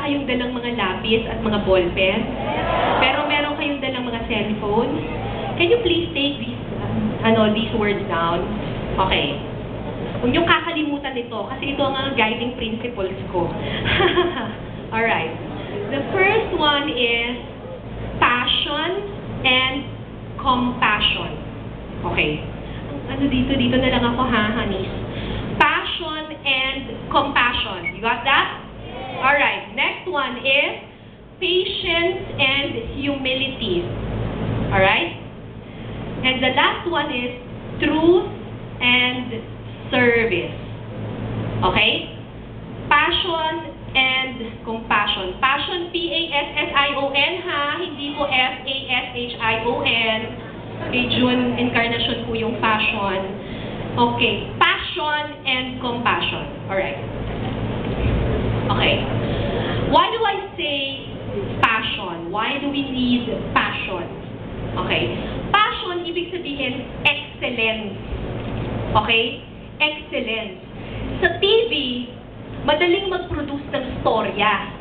kayong dalang mga lapis at mga ballpen? Pero meron kayong dalang mga cellphones? Can you please take these words down? Okay. Huwag niyong kakalimutan ito kasi ito ang guiding principles ko. Alright. The first one is passion and compassion. Okay. Ano dito na lang ako ha, honeys. Passion and compassion. You got that? Alright. Next one is patience and humility. Alright? And the last one is truth and service. Okay? Passion and compassion. Passion, P-A-S-S-I-O-N ha, hindi po F-A-S-H-I-O-N. Kay June Encarnacion po yung passion. Okay. Passion and compassion. Alright. Okay. Why do I say passion? Why do we need passion? Okay. Passion, ibig sabihin, excellence. Okay? Excellence. Sa TV, madaling mag-produce ng storya.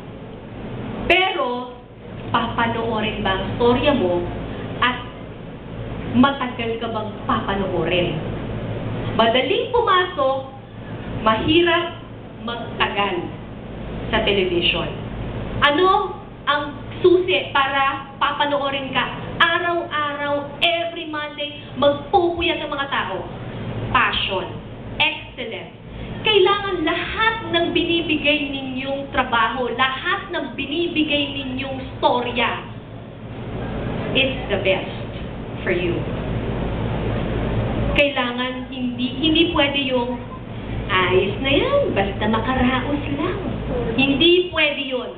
Pero, papanoorin ba ang storya mo at matagal ka bang papanoorin? Madaling pumasok, mahirap magtagal sa television. Ano ang susi para papanoorin ka araw-araw, every Monday, magpupuyat ng mga tao? Passion. Excellence. Kailangan lahat ng binibigay ninyong trabaho, lahat ng binibigay ninyong storya, it's the best for you. Kailangan hindi pwede yung ayos na yan, basta makaraos lang. Hindi pwede yun.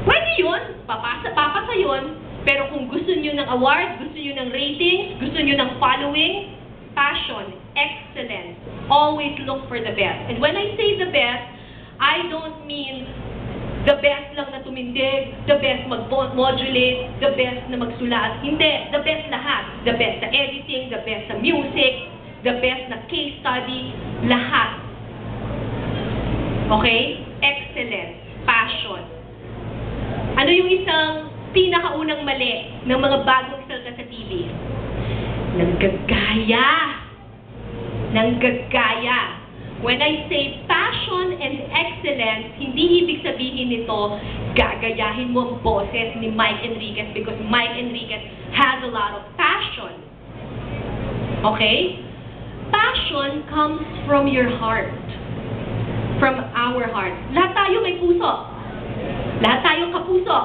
Pwede yun, papasa yun, pero kung gusto nyo ng award, gusto nyo ng ratings, gusto nyo ng following, passion, excellence, always look for the best. And when I say the best, I don't mean the best lang na tumindig, the best mag-modulate, the best na magsulat. Hindi, the best lahat. The best sa editing, the best sa music, the best na case study, lahat. Okay? Excellence, passion. Ano yung isang pinakaunang mali ng mga bagong salta sa TV? Nanggagaya. Nanggagaya. When I say passion and excellence, hindi ibig sabihin nito, gagayahin mo ang boses ni Mike Enriquez because Mike Enriquez has a lot of passion. Okay? Passion comes from your heart. From our heart. Lahat tayo may puso. Lahat tayo kapuso.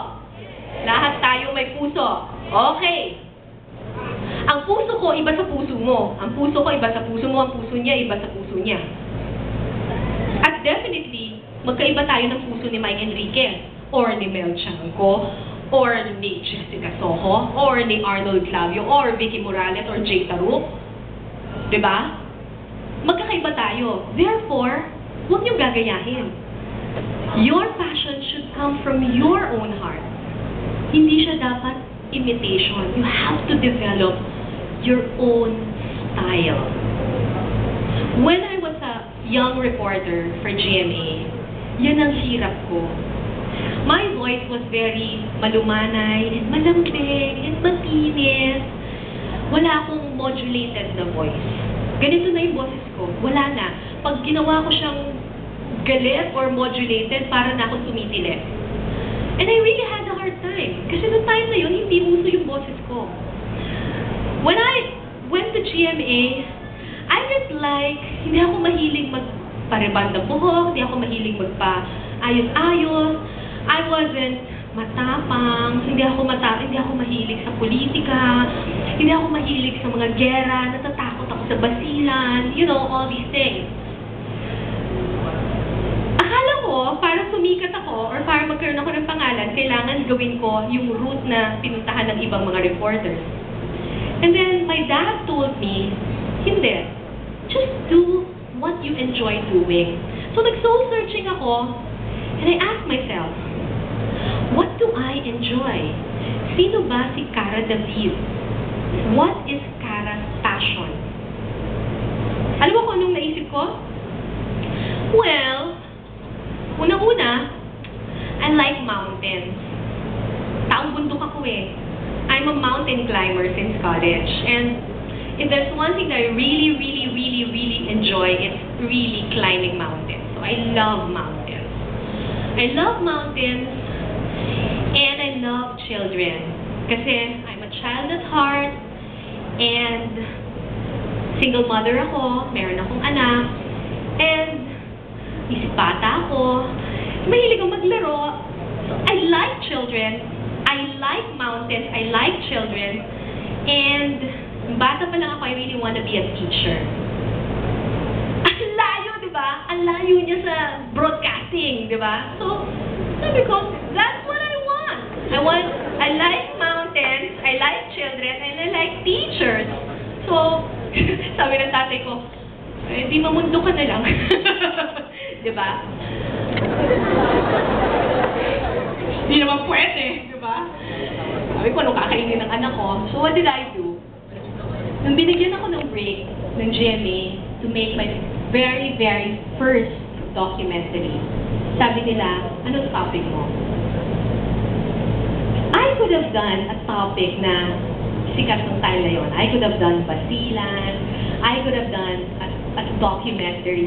Lahat tayo may puso. Okay. Ang puso ko, iba sa puso mo. Ang puso ko, iba sa puso mo. Ang puso niya, iba sa puso niya. At definitely, magkaiba tayo ng puso ni Mike Enriquez, or ni Mel Chanco, or ni Jessica Soho, or ni Arnold Clavio, or Vicky Morales, or Jay Taruk. Diba? Magkakaiba tayo. Therefore, huwag niyong gagayahin. Your passion should come from your own heart. Hindi siya dapat imitation. You have to develop your own style. When I was a young reporter for GMA, yan ang hirap ko. My voice was very malumanay, and malambing, and matinis. Wala akong modulated na voice. Ganito na yung boses ko. Wala na. Pag ginawa ko siyang galit or modulated, para na akong tumitilit. And I really had a hard time. Kasi noong time na yun, hindi uso yung boses ko. When I went to GMA, I was like, hindi ako mahilig magpareband ng buhok, hindi ako mahilig magpa-ayos-ayos, I wasn't matapang, hindi ako mahilig sa politika, hindi ako mahilig sa mga gera, natatakot ako sa basilan, you know, all these things. Akala ko, para sumikat ako, or para magkaroon ako ng pangalan, kailangan gawin ko yung route na pinuntahan ng ibang mga reporters. And then, my dad told me, hindi. Just do what you enjoy doing. So, nag-soul searching ako, and I asked myself, what do I enjoy? Sino ba si Cara David? What is Cara's passion? Alam mo kung anong naisip ko? Well, unang-una, I mountains. Taong bundok ako eh. I'm a mountain climber since college. And if there's one thing that I really enjoy, it's really climbing mountains. So I love mountains. I love mountains and I love children. Kasi I'm a child at heart and single mother ako, meron akong anak, and isip bata ako, mahilig akong maglaro. So I like children, I like mountains, I like children, and bata pa lang ako, I really want to be a teacher. Ang layo, di ba? Ang layo niya sa broadcasting, di ba? So, sabi ko, that's what I want. I like mountains, I like children, and I like teachers. So, sabi ng tatay ko, eh, di mamundo ka na lang. Di ba? Di naman pwede, di ba? Sabi ko, ano kakainin ng anak ko? So, what did I do? Nung binigyan ako ng break ng GMA to make my very first documentary, sabi nila, anong topic mo? I could have done a topic na sikat ng time na yun. I could have done Basilan. I could have done a documentary